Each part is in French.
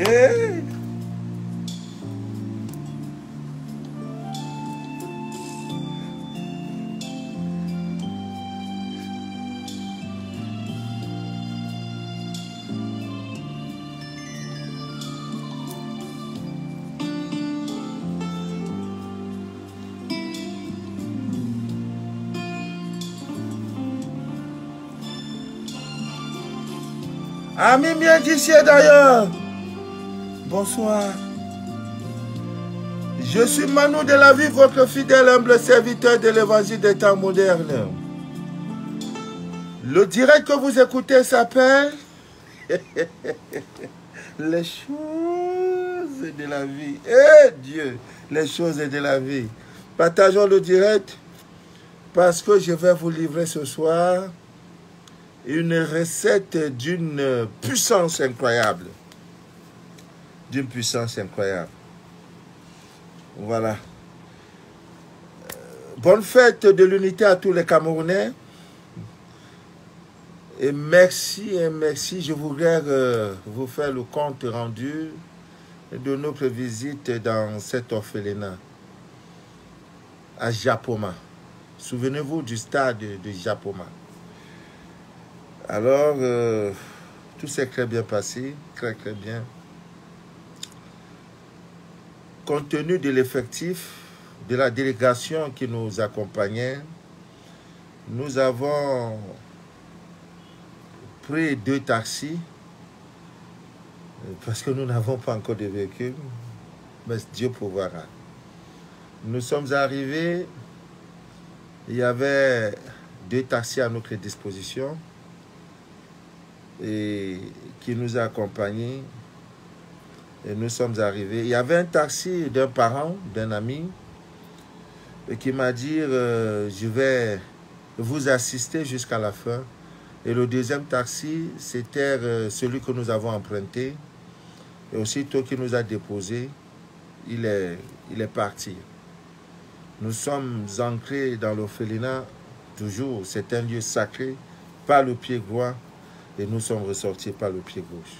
Eh, Amis bien d'ici d'ailleurs, bonsoir. Je suis Manu de la vie, votre fidèle humble serviteur de l'évangile des temps modernes. Le direct que vous écoutez s'appelle les choses de la vie. Eh Dieu, les choses de la vie. Partageons le direct parce que je vais vous livrer ce soir une recette d'une puissance incroyable. D'une puissance incroyable. Voilà. Bonne fête de l'unité à tous les Camerounais. Et merci, je voudrais vous faire le compte rendu de notre visite dans cet orphelinat à Japoma. Souvenez-vous du stade de Japoma. Alors, tout s'est très bien passé, très bien. Compte tenu de l'effectif de la délégation qui nous accompagnait, nous avons pris 2 taxis parce que nous n'avons pas encore de véhicule, mais Dieu pourvoira. Nous sommes arrivés, il y avait 2 taxis à notre disposition et qui nous a accompagnés et nous sommes arrivés. Il y avait un taxi d'un parent, d'un ami qui m'a dit je vais vous assister jusqu'à la fin. Et le deuxième taxi, c'était celui que nous avons emprunté. Et aussitôt qu'il nous a déposé, il est parti. Nous sommes ancrés dans l'orphelinat, toujours, c'est un lieu sacré, par le pied droit, et nous sommes ressortis par le pied gauche.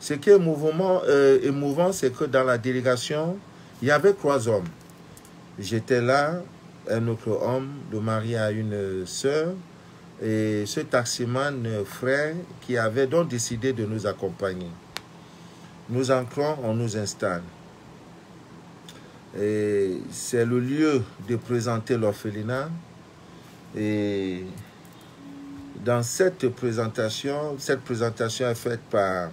Ce qui est émouvant, c'est que dans la délégation, il y avait 3 hommes. J'étais là, un autre homme, le mari à une sœur, et ce taximan frère qui avait donc décidé de nous accompagner. Nous entrons, on nous installe. Et c'est le lieu de présenter l'orphelinat. Et dans cette présentation est faite par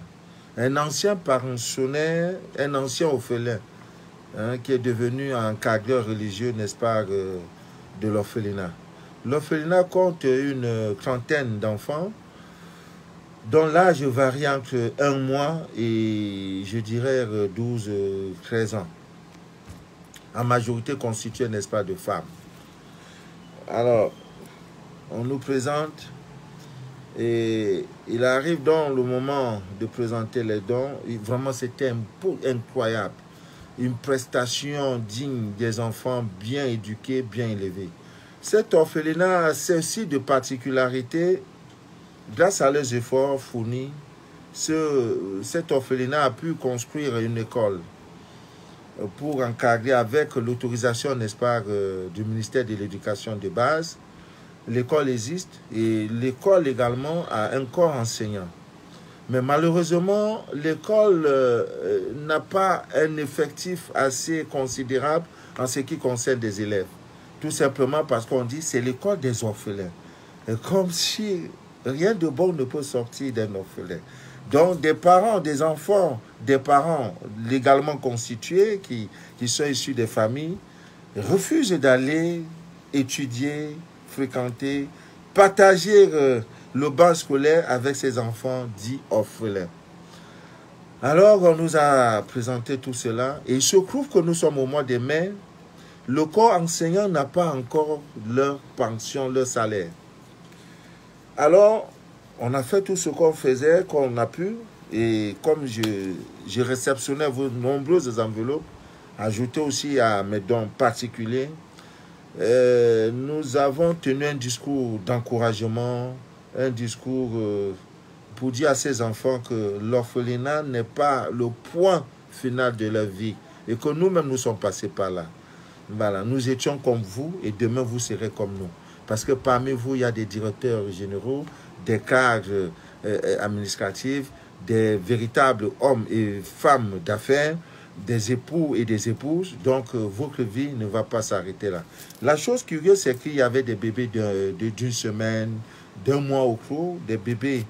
un ancien pensionnaire, un ancien orphelin, hein, qui est devenu un cadre religieux, n'est-ce pas, de l'orphelinat. L'orphelinat compte une trentaine d'enfants, dont l'âge varie entre 1 mois et, je dirais, 12-13 ans. En majorité constituée, n'est-ce pas, de femmes. Alors, on nous présente et il arrive dans le moment de présenter les dons. Et vraiment, c'était incroyable. Une prestation digne des enfants bien éduqués, bien élevés. Cet orphelinat a ceci de particularité, grâce à leurs efforts fournis, cet orphelinat a pu construire une école pour encadrer avec l'autorisation, n'est-ce pas, du ministère de l'Éducation de base. L'école existe et l'école également a un corps enseignant. Mais malheureusement, l'école n'a pas un effectif assez considérable en ce qui concerne des élèves. Tout simplement parce qu'on dit que c'est l'école des orphelins. Et comme si rien de bon ne peut sortir d'un orphelin. Donc des parents, des enfants, des parents légalement constitués qui sont issus des familles refusent d'aller étudier, fréquenter, partager le banc scolaire avec ces enfants dits orphelins. Alors on nous a présenté tout cela et il se trouve que nous sommes au mois de mai. Le corps enseignant n'a pas encore leur pension, leur salaire. Alors, on a fait tout ce qu'on faisait, qu'on a pu. Et comme je réceptionnais vos nombreuses enveloppes, ajoutées aussi à mes dons particuliers, nous avons tenu un discours d'encouragement, un discours pour dire à ses enfants que l'orphelinat n'est pas le point final de leur vie et que nous-mêmes nous sommes passés par là. Voilà, nous étions comme vous et demain vous serez comme nous. Parce que parmi vous, il y a des directeurs généraux, des cadres administratifs, des véritables hommes et femmes d'affaires, des époux et des épouses. Donc, votre vie ne va pas s'arrêter là. La chose curieuse, c'est qu'il y avait des bébés d'une semaine, d'un mois au cours, des bébés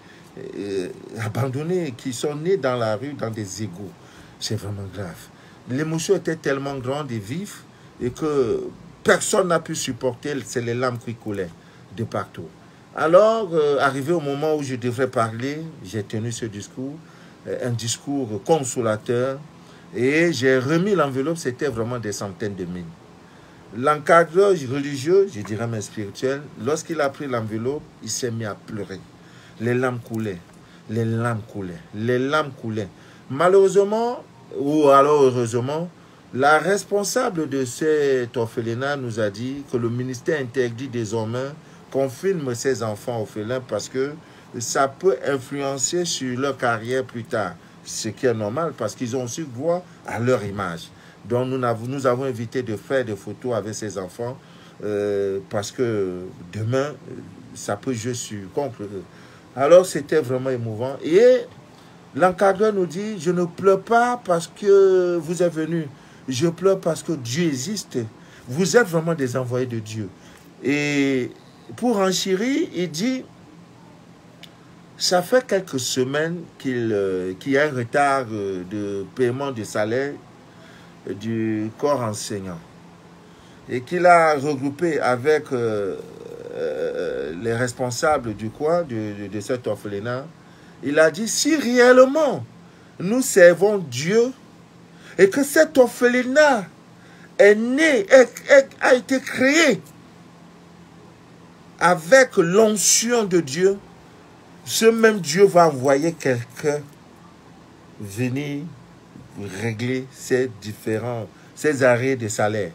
abandonnés qui sont nés dans la rue, dans des égouts. C'est vraiment grave. L'émotion était tellement grande et vive et que personne n'a pu supporter, c'est les larmes qui coulaient de partout. Alors, arrivé au moment où je devrais parler, j'ai tenu ce discours, un discours consolateur, et j'ai remis l'enveloppe, c'était vraiment des centaines de mille. L'encadreur religieux, je dirais même spirituel, lorsqu'il a pris l'enveloppe, il s'est mis à pleurer. Les larmes coulaient, les larmes coulaient, les larmes coulaient. Malheureusement, ou alors heureusement, la responsable de cet orphelinat nous a dit que le ministère interdit désormais qu'on filme ces enfants orphelins parce que ça peut influencer sur leur carrière plus tard. Ce qui est normal parce qu'ils ont aussi droit à leur image. Donc nous avons évité de faire des photos avec ces enfants parce que demain, ça peut jouer contre eux. Alors c'était vraiment émouvant. Et l'encadreur nous dit, je ne pleure pas parce que vous êtes venus. Je pleure parce que Dieu existe. Vous êtes vraiment des envoyés de Dieu. Et pour enchérir, il dit, ça fait quelques semaines qu'il y a un retard de paiement de salaire du corps enseignant. Et qu'il a regroupé avec les responsables du coin de cet orphelinat. Il a dit, si réellement nous servons Dieu, et que cet orphelinat est né, a été créé avec l'onction de Dieu, ce même Dieu va envoyer quelqu'un venir régler ces arrêts de salaire.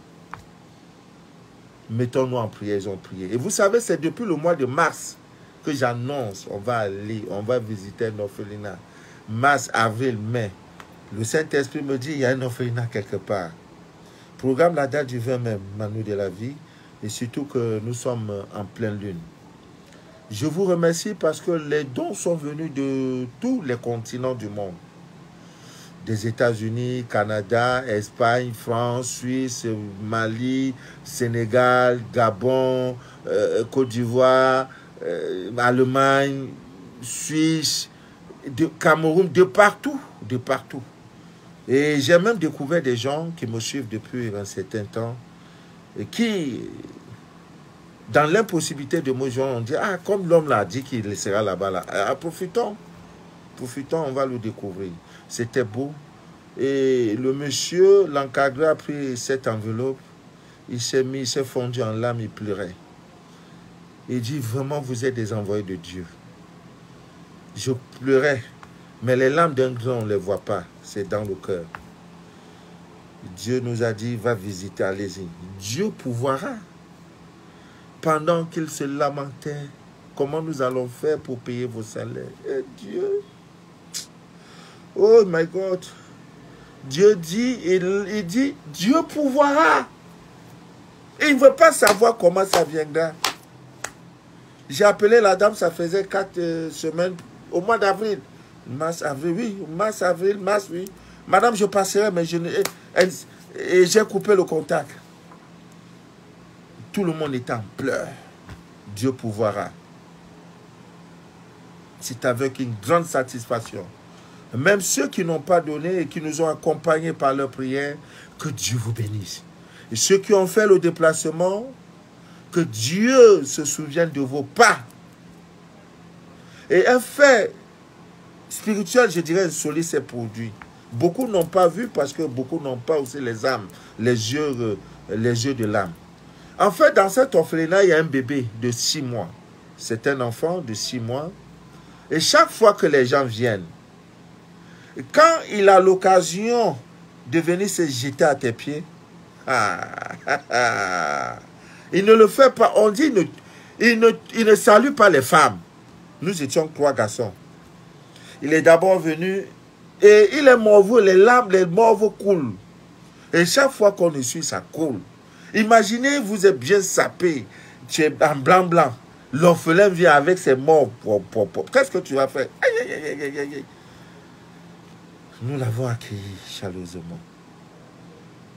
Mettons-nous en prière, ils ont prié. Et vous savez, c'est depuis le mois de mars que j'annonce, on va aller, on va visiter un orphelinat. Mars, avril, mai. Le Saint-Esprit me dit, il y a un orphelinat quelque part. Programme la date du 20 mai, Manu de la vie, et surtout que nous sommes en pleine lune. Je vous remercie parce que les dons sont venus de tous les continents du monde. Des États-Unis, Canada, Espagne, France, Suisse, Mali, Sénégal, Gabon, Côte d'Ivoire, Allemagne, Suisse, Cameroun, de partout, de partout. Et j'ai même découvert des gens qui me suivent depuis un certain temps et qui, dans l'impossibilité de me joindre, on dit, ah, comme l'homme l'a dit qu'il sera là-bas, là. Ah, profitons, on va le découvrir. C'était beau. Et le monsieur, l'encadreur, a pris cette enveloppe, il s'est fondu en larmes, il pleurait. Il dit, vraiment, vous êtes des envoyés de Dieu. Je pleurais. Mais les larmes d'un grand, on ne les voit pas. C'est dans le cœur. Dieu nous a dit, va visiter, allez-y. Dieu pourvoira. Pendant qu'il se lamentait, comment nous allons faire pour payer vos salaires? Et Dieu, oh my God, Dieu dit, il dit, Dieu pourvoira. Et il ne veut pas savoir comment ça viendra. J'ai appelé la dame, ça faisait 4 semaines, au mois d'avril. Mars, avril, oui. Mars, avril, mars, oui. Madame, je passerai, mais je ne... Et j'ai coupé le contact. Tout le monde est en pleurs. Dieu pourvoira. C'est avec une grande satisfaction. Même ceux qui n'ont pas donné et qui nous ont accompagnés par leur prière, que Dieu vous bénisse. Et ceux qui ont fait le déplacement, que Dieu se souvienne de vos pas. Et un fait spirituel, je dirais, insolite s'est produit. Beaucoup n'ont pas vu parce que beaucoup n'ont pas aussi les âmes, les yeux de l'âme. En fait, dans cet orphelinat, il y a un bébé de 6 mois. C'est un enfant de 6 mois. Et chaque fois que les gens viennent, quand il a l'occasion de venir se jeter à tes pieds, il ne le fait pas. On dit, il ne salue pas les femmes. Nous étions 3 garçons. Il est d'abord venu et il est morveux, les larmes, les morveux coulent. Et chaque fois qu'on le suit, ça coule. Imaginez, vous êtes bien sapé, tu es en blanc. L'orphelin vient avec ses morts. Qu'est-ce que tu vas faire? Aïe, aïe, aïe, aïe, aïe. Nous l'avons accueilli chaleureusement.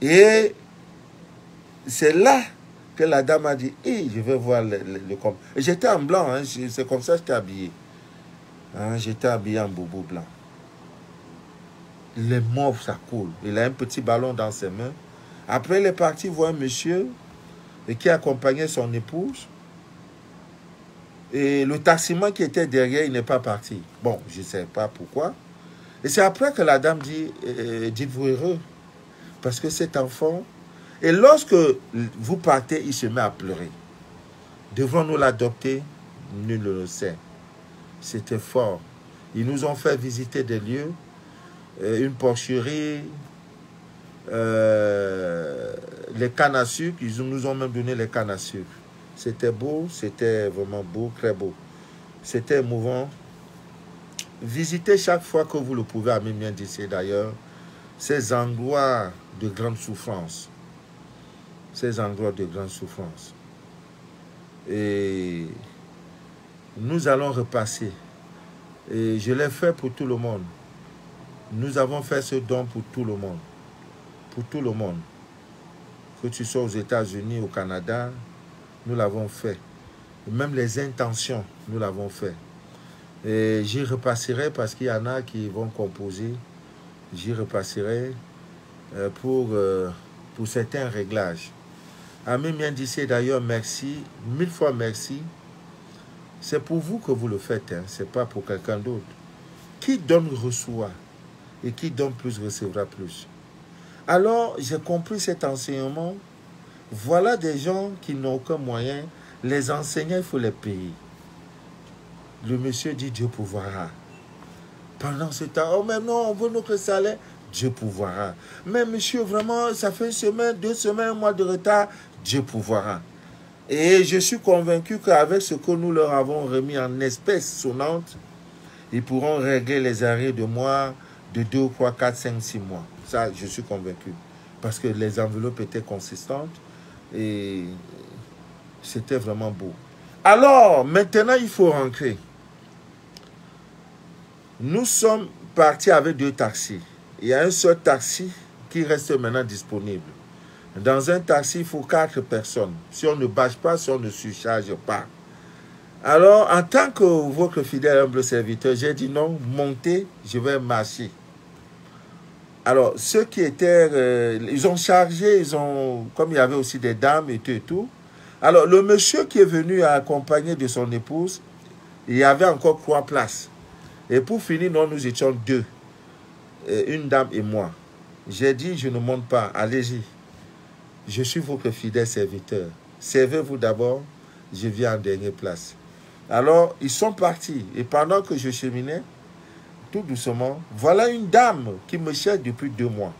Et c'est là que la dame a dit, hey, je vais voir le combat. J'étais en blanc, hein, c'est comme ça que j'étais habillé. Hein, j'étais habillé en bobo blanc. Les morts, ça coule. Il a un petit ballon dans ses mains. Après, il est parti voir un monsieur qui accompagnait son épouse. Et le taximan qui était derrière, il n'est pas parti. Bon, je ne sais pas pourquoi. Et c'est après que la dame dit, dites-vous heureux. Parce que cet enfant... Et lorsque vous partez, il se met à pleurer. Devrons-nous l'adopter? Nul ne le sait. C'était fort. Ils nous ont fait visiter des lieux, une porcherie, les cannes à sucre. Ils nous ont même donné les cannes à sucre. C'était beau, c'était vraiment beau, très beau. C'était émouvant. Visitez chaque fois que vous le pouvez, à Mimien d'ici d'ailleurs, ces endroits de grande souffrance. Ces endroits de grande souffrance. Et nous allons repasser. Et je l'ai fait pour tout le monde. Nous avons fait ce don pour tout le monde. Pour tout le monde. Que tu sois aux États-Unis, au Canada, nous l'avons fait. Et même les intentions, nous l'avons fait. Et j'y repasserai parce qu'il y en a qui vont composer. J'y repasserai pour certains réglages. Ami Miendissier, d'ailleurs, merci, 1000 fois merci. C'est pour vous que vous le faites, hein, ce n'est pas pour quelqu'un d'autre. Qui donne reçoit, et qui donne plus recevra plus. Alors, j'ai compris cet enseignement. Voilà des gens qui n'ont aucun moyen. Les enseignants, il faut les payer. Le monsieur dit Dieu pourvoira. Pendant ce temps, oh mais non, on veut notre salaire. Dieu pourvoira. Mais monsieur, vraiment, ça fait une semaine, 2 semaines, 1 mois de retard. Dieu pourvoira. Et je suis convaincu qu'avec ce que nous leur avons remis en espèces sonnantes, ils pourront régler les arrêts de mois de 2, 3, 4, 5, 6 mois. Ça, je suis convaincu. Parce que les enveloppes étaient consistantes et c'était vraiment beau. Alors, maintenant, il faut rentrer. Nous sommes partis avec 2 taxis. Il y a un seul taxi qui reste maintenant disponible. Dans un taxi, il faut 4 personnes. Si on ne bâche pas, si on ne surcharge pas. Alors, en tant que votre fidèle humble serviteur, j'ai dit non, montez, je vais marcher. Alors, ceux qui étaient, ils ont chargé, comme il y avait aussi des dames et tout et tout. Alors, le monsieur qui est venu accompagné de son épouse, il y avait encore 3 places. Et pour finir, non, nous étions 2. Une dame et moi. J'ai dit, je ne monte pas, allez-y. Je suis votre fidèle serviteur. Servez-vous d'abord, je viens en dernière place. Alors, ils sont partis. Et pendant que je cheminais, tout doucement, voilà une dame qui me cherche depuis 2 mois.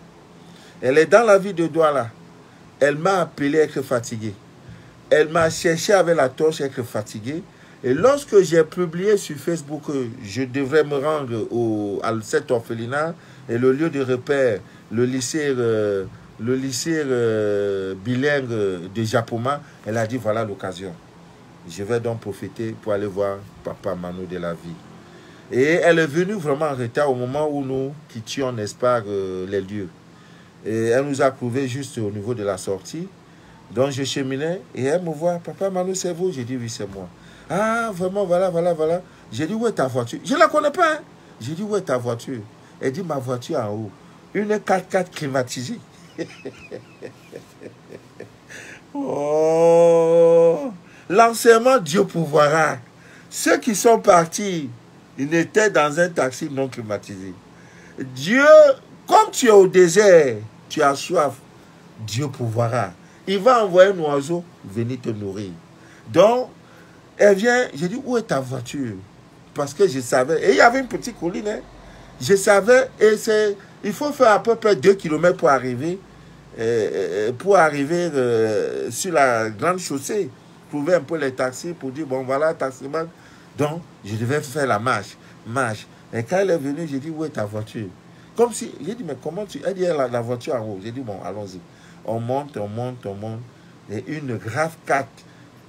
Elle est dans la ville de Douala. Elle m'a appelé être fatiguée. Elle m'a cherché avec la torche être fatiguée. Et lorsque j'ai publié sur Facebook que je devrais me rendre à cet orphelinat et le lieu de repère, le lycée bilingue de Japoma, elle a dit voilà l'occasion. Je vais donc profiter pour aller voir Papa Mano de la vie. Et elle est venue vraiment en retard au moment où nous quittions, n'est-ce pas, les lieux. Et elle nous a trouvé juste au niveau de la sortie. Donc je cheminais et elle me voit, Papa Mano, c'est vous? J'ai dit oui, c'est moi. Ah, vraiment, voilà. J'ai dit, où est ta voiture? Je ne la connais pas. Hein? J'ai dit, où est ta voiture? Elle dit, ma voiture en haut. Une 4x4 climatisée. Oh, l'enseignement, Dieu pourvoira. Ceux qui sont partis, ils étaient dans un taxi non climatisé. Dieu, comme tu es au désert, tu as soif, Dieu pourvoira. Il va envoyer un oiseau venir te nourrir. Donc, elle vient, j'ai dit, où est ta voiture? Parce que je savais, et il y avait une petite colline, hein? Je savais, et c'est, il faut faire à peu près 2 km pour arriver sur la grande chaussée, trouver un peu les taxis pour dire, bon voilà, taximan. Donc, je devais faire la marche. Et quand elle est venue, j'ai dit, où est ta voiture? Comme si, j'ai dit, mais comment tu... Elle dit, la voiture en haut. J'ai dit, bon, allons-y. On monte, on monte, on monte. Et une grave 4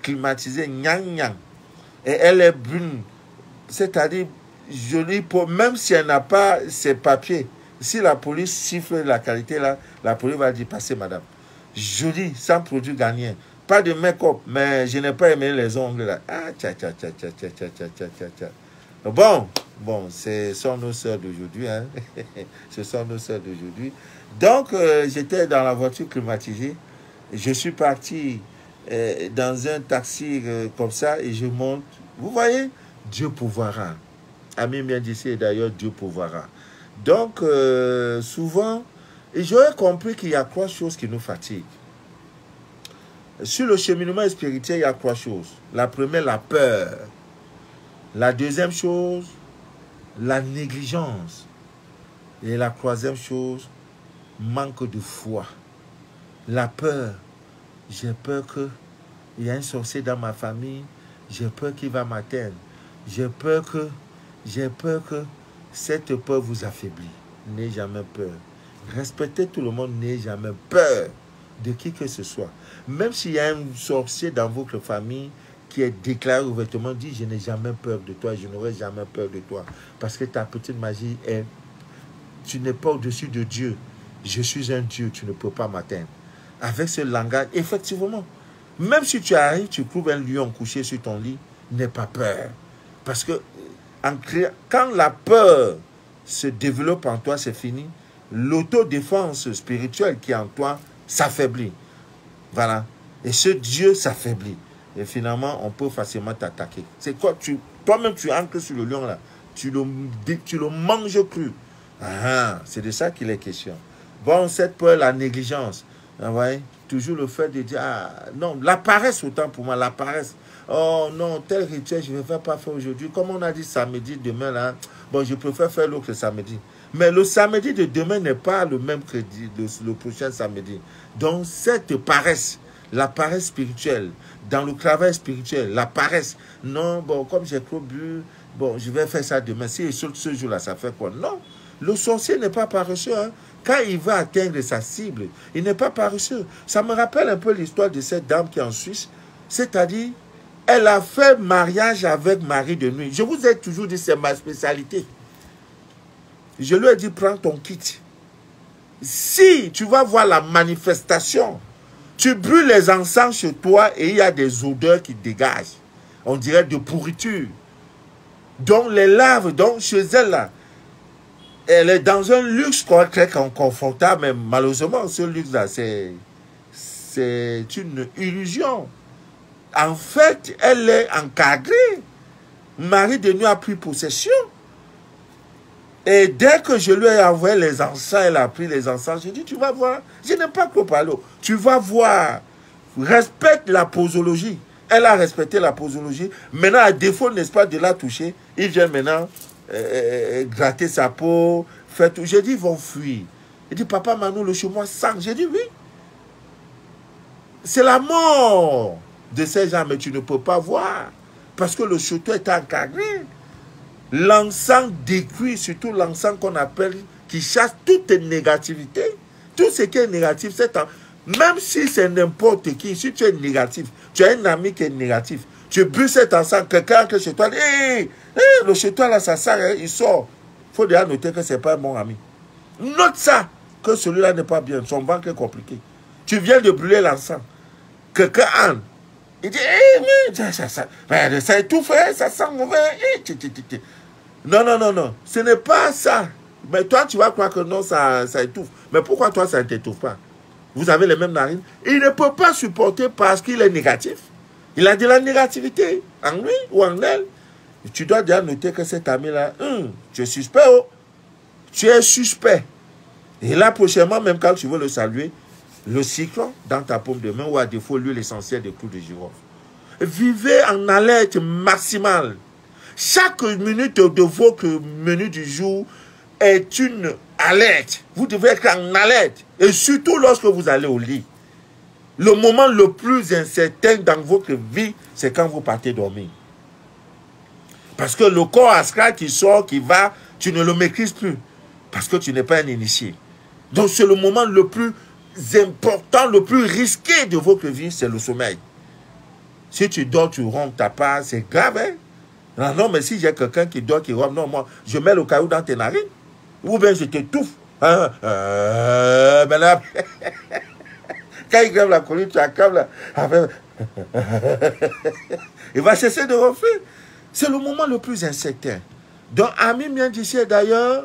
climatisée, nyang. Et elle est brune. C'est-à-dire, jolie, même si elle n'a pas ses papiers. Si la police siffle la qualité là, la police va dire, passez madame. Jolie, sans produit gagnant. Pas de make-up, mais je n'ai pas aimé les ongles là. Ah, tcha. Bon, ce sont nos sœurs d'aujourd'hui. Hein? Ce sont nos sœurs d'aujourd'hui. Donc, j'étais dans la voiture climatisée. Je suis parti dans un taxi comme ça et je monte. Vous voyez, Dieu pourvoira. Ami bien d'ici, et d'ailleurs, Dieu pourvoira. Donc, souvent, et j'aurais compris qu'il y a 3 choses qui nous fatiguent. Sur le cheminement spirituel, il y a 3 choses. La première, la peur. La deuxième chose, la négligence. Et la troisième chose, manque de foi. La peur. J'ai peur qu'il y ait un sorcier dans ma famille. J'ai peur qu'il va m'atteindre. J'ai peur que cette peur vous affaiblit. N'ayez jamais peur. Respectez tout le monde, n'ayez jamais peur de qui que ce soit. Même s'il y a un sorcier dans votre famille qui est déclaré ouvertement, dit, je n'ai jamais peur de toi, je n'aurai jamais peur de toi. Parce que ta petite magie est, tu n'es pas au-dessus de Dieu. Je suis un Dieu, tu ne peux pas m'atteindre. Avec ce langage, effectivement, même si tu arrives, tu trouves un lion couché sur ton lit, n'aie pas peur. Parce que quand la peur se développe en toi, c'est fini. L'autodéfense spirituelle qui est en toi s'affaiblit. Voilà. Et ce Dieu s'affaiblit. Et finalement, on peut facilement t'attaquer. C'est quoi? Toi-même, tu ancres sur le lion là. Tu le manges cru. C'est de ça qu'il est question. Bon, cette peur, la négligence. Vous voyez? Toujours le fait de dire, non, la paresse autant pour moi, la paresse. Oh non, tel rituel, je ne vais pas faire aujourd'hui. Comme on a dit samedi, demain, là, bon, je préfère faire l'autre samedi. Mais le samedi de demain n'est pas le même que le prochain samedi. Donc, cette paresse, la paresse spirituelle, dans le travail spirituel, la paresse, non, bon, comme j'ai trop bu, bon, je vais faire ça demain. Si ce jour-là, ça fait quoi? Non, le sorcier n'est pas paresseux, hein. Quand il va atteindre sa cible, il n'est pas paresseux. Ça me rappelle un peu l'histoire de cette dame qui est en Suisse. C'est-à-dire, elle a fait mariage avec mari de nuit. Je vous ai toujours dit, c'est ma spécialité. Je lui ai dit, prends ton kit. Si tu vas voir la manifestation, tu brûles les encens chez toi et il y a des odeurs qui dégagent. On dirait de pourriture. Donc les larves, donc chez elle là, elle est dans un luxe très confortable, mais malheureusement, ce luxe-là, c'est une illusion. En fait, elle est encadrée. Mari de nuit a pris possession. Et dès que je lui ai envoyé les encens, elle a pris les encens. J'ai dit, tu vas voir. Je n'aime pas Clopalo. Tu vas voir. Respecte la posologie. Elle a respecté la posologie. Maintenant, à défaut, n'est-ce pas, de la toucher, il vient maintenant gratter sa peau, faire tout. J'ai dit, ils vont fuir. Il dit, papa Manu, le chemin sang. J'ai dit, oui. C'est la mort de ces gens, mais tu ne peux pas voir. Parce que le château est encadré. L'encens détruit, surtout l'encens qu'on appelle, qui chasse toute négativité. Tout ce qui est négatif, même si c'est n'importe qui, si tu es négatif, tu as un ami qui est négatif, tu bus cet encens, quelqu'un entre chez toi, le chez toi là, ça sert, il sort. Il faut déjà noter que ce n'est pas un bon ami. Note ça, que celui-là n'est pas bien, son ventre est compliqué. Tu viens de brûler l'encens. Quelqu'un entre. Il dit, ça étouffe, ça sent mauvais. Non. Ce n'est pas ça. Mais toi, tu vas croire que non, ça étouffe. Mais pourquoi toi, ça ne t'étouffe pas? Vous avez les mêmes narines. Il ne peut pas supporter parce qu'il est négatif. Il a de la négativité en lui ou en elle. Et tu dois déjà noter que cet ami-là, tu es suspect. Oh. Tu es suspect. Et là, prochainement, même quand tu veux le saluer, le cyclone dans ta paume de main ou à défaut l'huile essentielle des clous de girofle. Vivez en alerte maximale. Chaque minute de votre menu du jour est une alerte. Vous devez être en alerte. Et surtout lorsque vous allez au lit. Le moment le plus incertain dans votre vie, c'est quand vous partez dormir. Parce que le corps astral qui sort, qui va Tu ne le maîtrises plus parce que tu n'es pas un initié. Donc c'est le moment le plus important, le plus risqué de votre vie, c'est le sommeil. Si tu dors, tu rompes ta part, c'est grave, hein? Non, non, mais si j'ai quelqu'un qui dort, qui rompt, non, moi, je mets le caillou dans tes narines. Ou bien je t'étouffe. Hein? Mais là, quand il grève la colline, tu acclames là. Il va cesser de ronfler. C'est le moment le plus incertain. Donc, Ami Miendissé, d'ailleurs,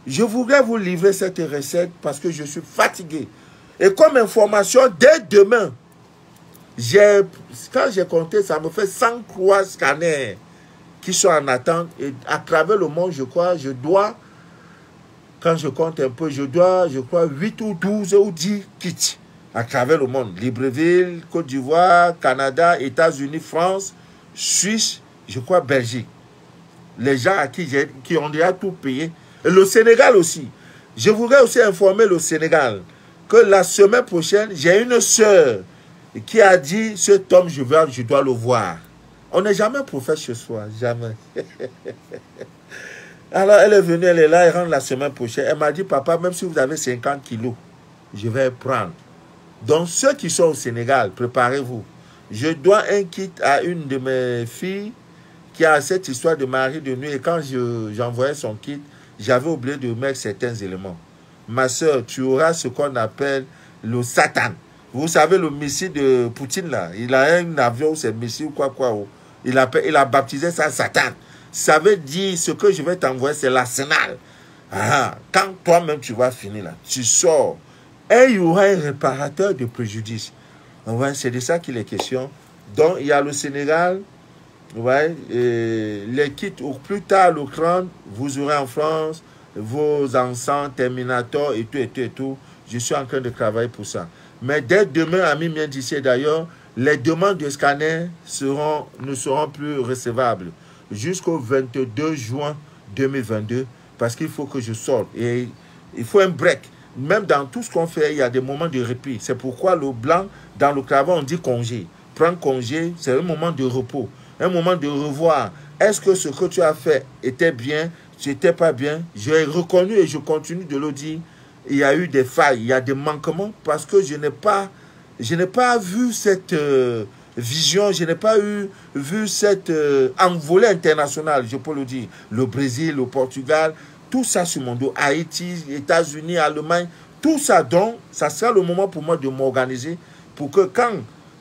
je voudrais vous livrer cette recette parce que je suis fatigué. Et comme information, dès demain, quand j'ai compté, ça me fait 103 scanners qui sont en attente. Et à travers le monde, je crois, je dois, quand je compte un peu, je dois, je crois, 8 ou 12 ou 10 kits à travers le monde. Libreville, Côte d'Ivoire, Canada, États-Unis, France, Suisse, je crois Belgique. Les gens à qui ont déjà tout payé. Et le Sénégal aussi. Je voudrais aussi informer le Sénégal que la semaine prochaine, j'ai une sœur qui a dit, cet homme, je dois le voir. On n'est jamais prophète chez soi, jamais. Alors, elle est venue, elle est là, elle rentre la semaine prochaine. Elle m'a dit, papa, même si vous avez 50 kilos, je vais prendre. Donc, ceux qui sont au Sénégal, préparez-vous. Je dois un kit à une de mes filles qui a cette histoire de mari de nuit. Et quand j'envoyais son kit, j'avais oublié de mettre certains éléments. Ma soeur, tu auras ce qu'on appelle le Satan. Vous savez, le missile de Poutine, là, il a un avion, c'est missile ou quoi. Il a baptisé ça Satan. Ça veut dire, ce que je vais t'envoyer, c'est l'arsenal. Ah, quand toi-même, tu vas finir là, tu sors. Et il y aura un réparateur de préjudice. Ouais, c'est de ça qu'il est question. Donc, il y a le Sénégal. Ouais, les kits, ou plus tard, le 30, vous aurez en France vos encens, Terminator et tout. Je suis en train de travailler pour ça. Mais dès demain, Ami Miendissé d'ailleurs, les demandes de scanner ne seront plus recevables jusqu'au 22 juin 2022 parce qu'il faut que je sorte. Et il faut un break. Même dans tout ce qu'on fait, il y a des moments de répit. C'est pourquoi le blanc, dans le travail, on dit congé. Prendre congé, c'est un moment de repos, un moment de revoir. Est-ce que ce que tu as fait était bien, c'était pas bien? J'ai reconnu et je continue de le dire. Il y a eu des failles, il y a des manquements parce que je n'ai pas vu cette vision, je n'ai pas vu cette envolée internationale, je peux le dire. Le Brésil, le Portugal, tout ça sur mon dos. Haïti, États-Unis, Allemagne, tout ça. Donc, ça sera le moment pour moi de m'organiser pour que quand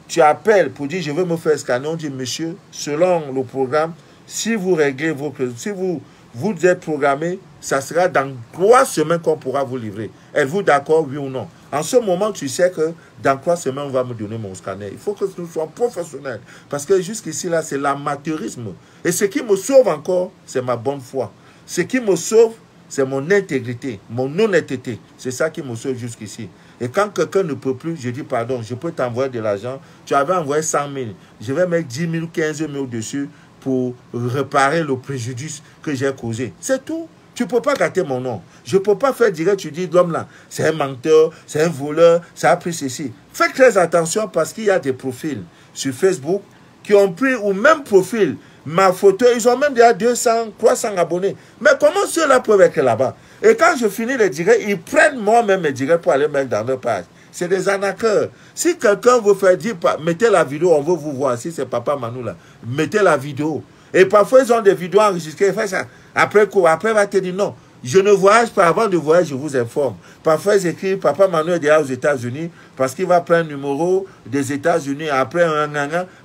tu appelles pour dire je veux me faire scanner, on dit monsieur, selon le programme, si vous réglez si vous êtes programmé, ça sera dans 3 semaines qu'on pourra vous livrer. Êtes-vous d'accord, oui ou non? En ce moment, tu sais que dans 3 semaines, on va me donner mon scanner. Il faut que nous soyons professionnels. Parce que jusqu'ici, là, c'est l'amateurisme. Et ce qui me sauve encore, c'est ma bonne foi. Ce qui me sauve, c'est mon intégrité, mon honnêteté. C'est ça qui me sauve jusqu'ici. Et quand quelqu'un ne peut plus, je dis pardon, je peux t'envoyer de l'argent. Tu avais envoyé 100 000. Je vais mettre 10 000, 15 000 dessus pour réparer le préjudice que j'ai causé. C'est tout. Tu ne peux pas gâter mon nom. Je ne peux pas faire direct, tu dis, l'homme là, c'est un menteur, c'est un voleur, ça a pris ceci. Faites très attention parce qu'il y a des profils sur Facebook qui ont pris au même profil ma photo. Ils ont même déjà 200, 300 abonnés. Mais comment ceux-là peuvent être là-bas? Et quand je finis les directs, ils prennent moi-même mes directs pour aller mettre dans leur page. C'est des arnaqueurs. Si quelqu'un veut faire dire, mettez la vidéo, on veut vous voir. Si c'est Papa Manu là, mettez la vidéo. Et parfois, ils ont des vidéos enregistrées. Fait ça. Après, il va te dire non. Je ne voyage pas. Avant de voyager, je vous informe. Parfois, ils écrivent Papa Manu est déjà aux États-Unis parce qu'il va prendre un numéro des États-Unis après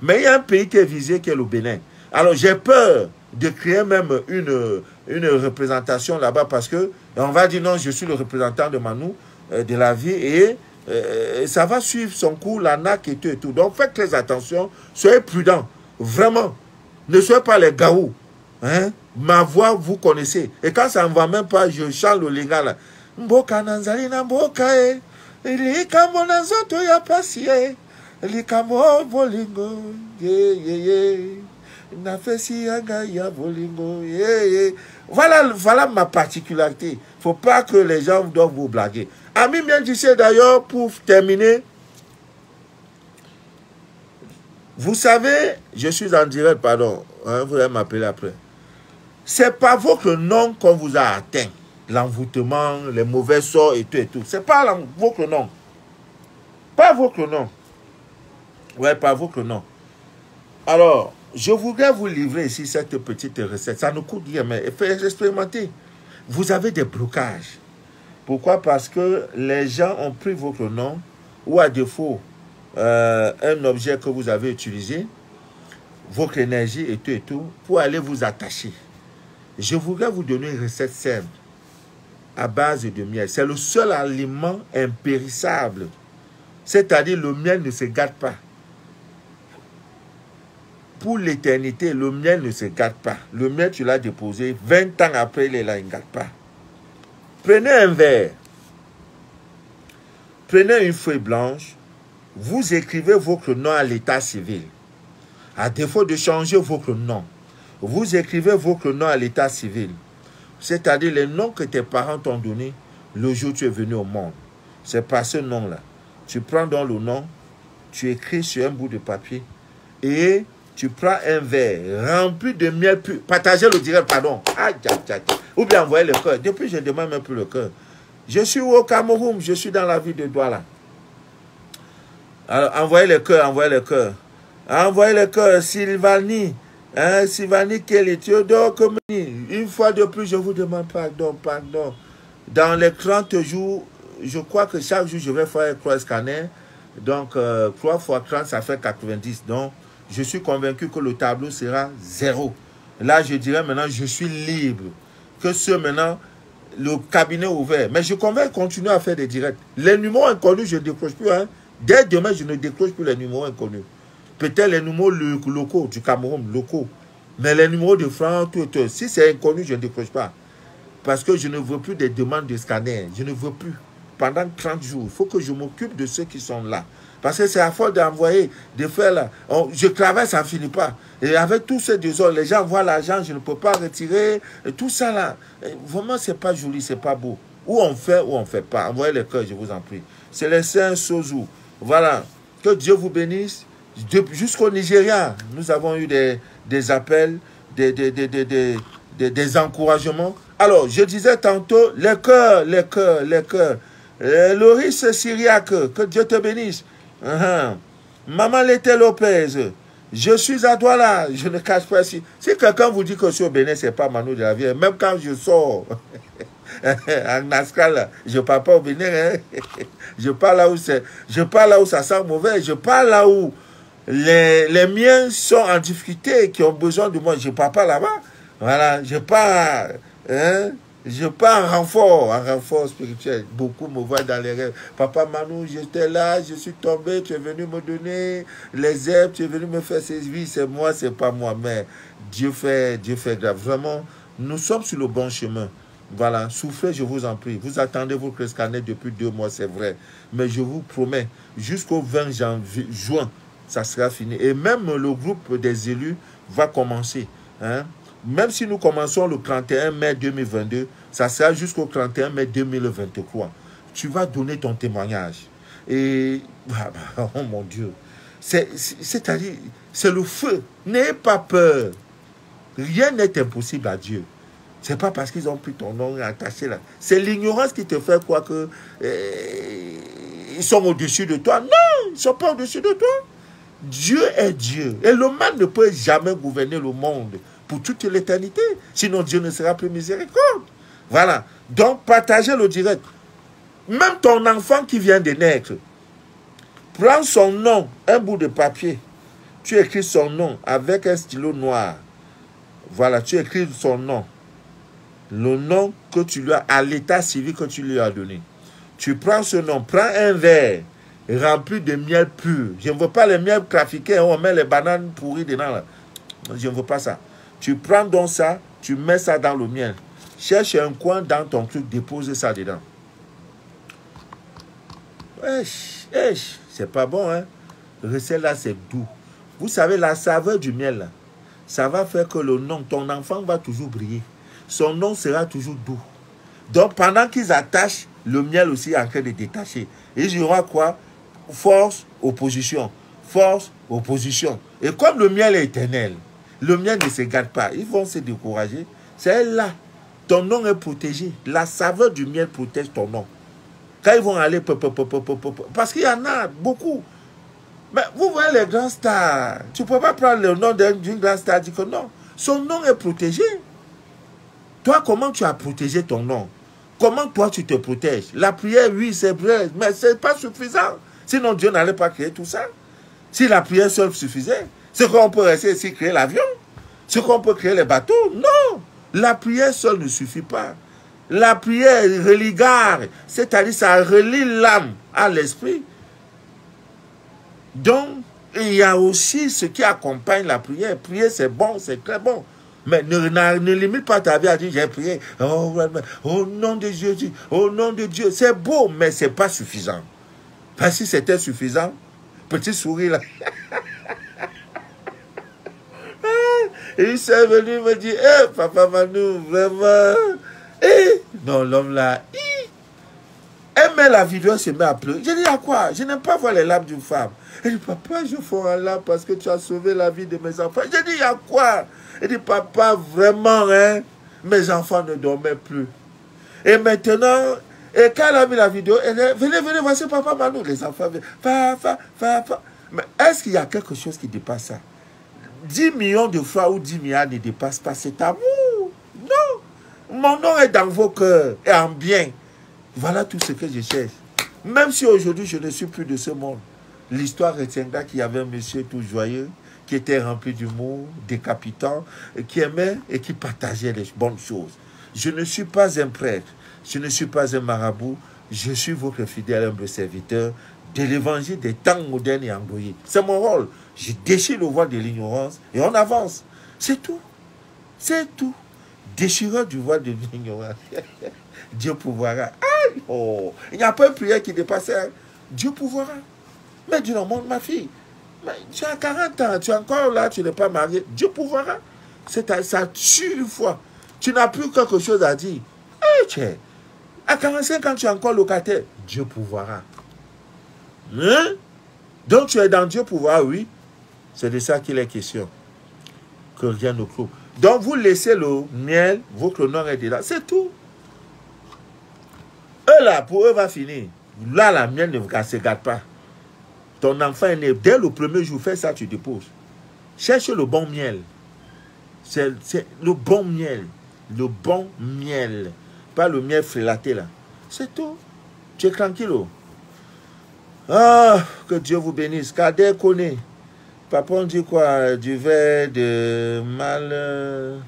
mais il y a un pays qui est visé qui est le Bénin. Alors, j'ai peur de créer même une représentation là-bas parce que on va dire non, je suis le représentant de Manu, de la vie et ça va suivre son cours, la NAC et tout. Donc, faites très attention. Soyez prudents. Vraiment. Ne soyez pas les gaous. Hein? Ma voix, vous connaissez. Et quand ça ne va même pas, je chante le linga là. Mboka nanzali na mboka e. Likambo nanzoto ya pasi e. Likambo bolingo. Nafesi yanga ya bolingo. Voilà ma particularité. Il ne faut pas que les gens doivent vous blaguer. Ami Miendissé d'ailleurs, pour terminer, vous savez, je suis en direct, pardon, hein, vous allez m'appeler après. c'est pas votre nom qu'on vous a atteint. L'envoûtement, les mauvais sorts et tout et tout. C'est pas votre nom. Pas votre nom. Ouais, pas votre nom. Alors, je voudrais vous livrer ici cette petite recette. Ça ne coûte rien, mais faites expérimenter. Vous avez des blocages. Pourquoi? Parce que les gens ont pris votre nom ou à défaut, un objet que vous avez utilisé, votre énergie et tout, pour aller vous attacher. Je voudrais vous donner une recette simple à base de miel. C'est le seul aliment impérissable. C'est-à-dire le miel ne se gâte pas. Pour l'éternité, le miel ne se gâte pas. Le miel, tu l'as déposé, 20 ans après, il est là, il ne gâte pas. Prenez un verre. Prenez une feuille blanche. Vous écrivez votre nom à l'état civil. À défaut de changer votre nom, vous écrivez votre nom à l'état civil. C'est-à-dire les noms que tes parents t'ont donnés le jour où tu es venu au monde. C'est par ce nom-là. Tu prends donc le nom, tu écris sur un bout de papier et tu prends un verre rempli de miel pur. Partagez le direct, pardon. Ou bien envoyez le cœur. Depuis, je demande même plus le cœur. Je suis au Cameroun, je suis dans la ville de Douala. Alors, envoyez le cœur, envoyez le cœur. Envoyez le cœur, Sylvanie. Sylvanie Kelly, Théodore Comini. Une fois de plus, je vous demande pardon. Dans les 30 jours, je crois que chaque jour, je vais faire un croix scanner. Donc, 3 fois 30, ça fait 90. Donc, je suis convaincu que le tableau sera 0. Là, je dirais maintenant, je suis libre. Que maintenant, le cabinet ouvert. Mais je convainc continuer à faire des directs. Les numéros inconnus, je ne décroche plus. Dès demain, je ne décroche plus les numéros inconnus. Peut-être les numéros locaux du Cameroun, locaux. Mais les numéros de France, tout. Si c'est inconnu, je ne décroche pas. Parce que je ne veux plus des demandes de scanner. Je ne veux plus. Pendant 30 jours, il faut que je m'occupe de ceux qui sont là. Parce que c'est à force d'envoyer, de faire là. Je travaille, ça ne finit pas. Et avec tous ces désordres, les gens voient l'argent, je ne peux pas retirer. Et tout ça là, vraiment, ce n'est pas joli, ce n'est pas beau. Ou on fait, ou on ne fait pas. Envoyez les cœurs, je vous en prie. C'est les saints Sozou. Voilà. Que Dieu vous bénisse. Jusqu'au Nigeria, nous avons eu des appels, des encouragements. Alors, je disais tantôt, les cœurs. Loris Syriac, que Dieu te bénisse. Maman Lété Lopez, je suis à Douala, je ne cache pas. Si quelqu'un vous dit que je suis au Bénin, ce n'est pas Manu de la vie. Même quand je sors en Nascal, je ne pars pas au Bénin. Je pars là où ça sent mauvais. Je pars là où les miens sont en difficulté, qui ont besoin de moi. Je ne pars pas là-bas. Voilà, je pars en renfort spirituel. Beaucoup me voient dans les rêves. Papa Manu, j'étais là, je suis tombé, tu es venu me donner les herbes, tu es venu me faire ces vies. C'est moi, c'est pas moi. Mais Dieu fait grave. Vraiment, nous sommes sur le bon chemin. Voilà, soufflez, je vous en prie. Vous attendez votre scanner depuis 2 mois, c'est vrai. Mais je vous promets, jusqu'au 20 juin, ça sera fini. Et même le groupe des élus va commencer. Même si nous commençons le 31 mai 2022, ça sera jusqu'au 31 mai 2023. Tu vas donner ton témoignage. Et, oh mon Dieu, c'est-à-dire, c'est le feu. N'ayez pas peur. Rien n'est impossible à Dieu. Ce n'est pas parce qu'ils ont pris ton nom attaché là. C'est l'ignorance qui te fait croire que ils sont au-dessus de toi. Non, ils ne sont pas au-dessus de toi. Dieu est Dieu. Et le mal ne peut jamais gouverner le monde pour toute l'éternité. Sinon, Dieu ne sera plus miséricorde. Voilà. Donc, partagez le direct. Même ton enfant qui vient de naître, prends son nom, un bout de papier. Tu écris son nom avec un stylo noir. Voilà, tu écris son nom. Le nom que tu lui as, à l'état civil que tu lui as donné. Tu prends ce nom, prends un verre rempli de miel pur. Je ne veux pas les miels trafiqués, on met les bananes pourries dedans là. Je ne veux pas ça. Tu prends donc ça, tu mets ça dans le miel. Cherche un coin dans ton truc, dépose ça dedans. C'est pas bon, hein. Le recette là, c'est doux. Vous savez, la saveur du miel là, ça va faire que le nom, ton enfant va toujours briller. Son nom sera toujours doux. Donc, pendant qu'ils attachent, le miel aussi est en train de détacher. Et il y aura quoi? Force, opposition. Force, opposition. Et comme le miel est éternel, le miel ne se gâte pas. Ils vont se décourager. C'est elle là. Ton nom est protégé. La saveur du miel protège ton nom. Quand ils vont aller, parce qu'il y en a beaucoup. Mais vous voyez les grands stars. Tu ne peux pas prendre le nom d'une grande star et dire que non. Son nom est protégé. Toi, comment tu as protégé ton nom? Comment toi tu te protèges? La prière, oui, c'est vrai, mais ce n'est pas suffisant. Sinon, Dieu n'allait pas créer tout ça. Si la prière seule suffisait, c'est qu'on peut rester ici créer l'avion. C'est qu'on peut créer les bateaux. Non, la prière seule ne suffit pas. La prière religare, c'est-à-dire ça relie l'âme à l'esprit. Donc, il y a aussi ce qui accompagne la prière. Prier, c'est bon, c'est très bon. Mais ne limite pas ta vie à dire j'ai prié. Oh, au nom de Jésus, au nom de Dieu. C'est beau, mais ce n'est pas suffisant. Parce que si c'était suffisant, petit sourire là. Et il s'est venu me dire, hey, Papa Manu, vraiment. Et non, l'homme là, elle met la vidéo, elle se met à pleurer. Je dis à quoi? Je n'aime pas voir les larmes d'une femme. Elle dit, papa, je ferai un larme parce que tu as sauvé la vie de mes enfants. Je dis, à quoi? Elle dit, papa, vraiment, hein, mes enfants ne dormaient plus. Et maintenant, et quand elle a mis la vidéo, elle dit, venez, venez, voici Papa Manu. Les enfants viennent, papa. Mais est-ce qu'il y a quelque chose qui dépasse ça? 10 millions de fois ou 10 milliards ne dépassent pas cet amour. Non. Mon nom est dans vos cœurs et en bien. Voilà tout ce que je cherche. Même si aujourd'hui je ne suis plus de ce monde, l'histoire retiendra qu'il y avait un monsieur tout joyeux, qui était rempli d'humour, décapitant, qui aimait et qui partageait les bonnes choses. Je ne suis pas un prêtre, je ne suis pas un marabout, je suis votre fidèle humble serviteur de l'évangile des temps modernes et androïdes. C'est mon rôle. Je déchire le voile de l'ignorance et on avance. C'est tout. C'est tout. Déchireur du voile de l'ignorance. Dieu pourvoira. Aïe, oh. Il n'y a pas une prière qui dépasse. Dieu pourvoira. Mais Dieu non, ma fille. Mais tu as 40 ans, tu es encore là, tu n'es pas marié. Dieu pourvoira. Ça tue une fois. Tu n'as plus quelque chose à dire. Hey, à 45 ans, tu es encore locataire. Dieu pourvoira. Hein? Donc tu es dans Dieu pourvoira, oui. C'est de ça qu'il est question. Que rien ne cloue. Donc vous laissez le miel, votre nom est dedans. C'est tout. Eux là, pour eux va finir. Là, la miel ne se gâte pas. Ton enfant est né. Dès le premier jour, fais ça, tu déposes. Cherche le bon miel. C'est le bon miel. Le bon miel. Pas le miel frélaté là. C'est tout. Tu es tranquille. Ah, que Dieu vous bénisse. Cadet connaît. Papa, on dit quoi? Du verre de mal.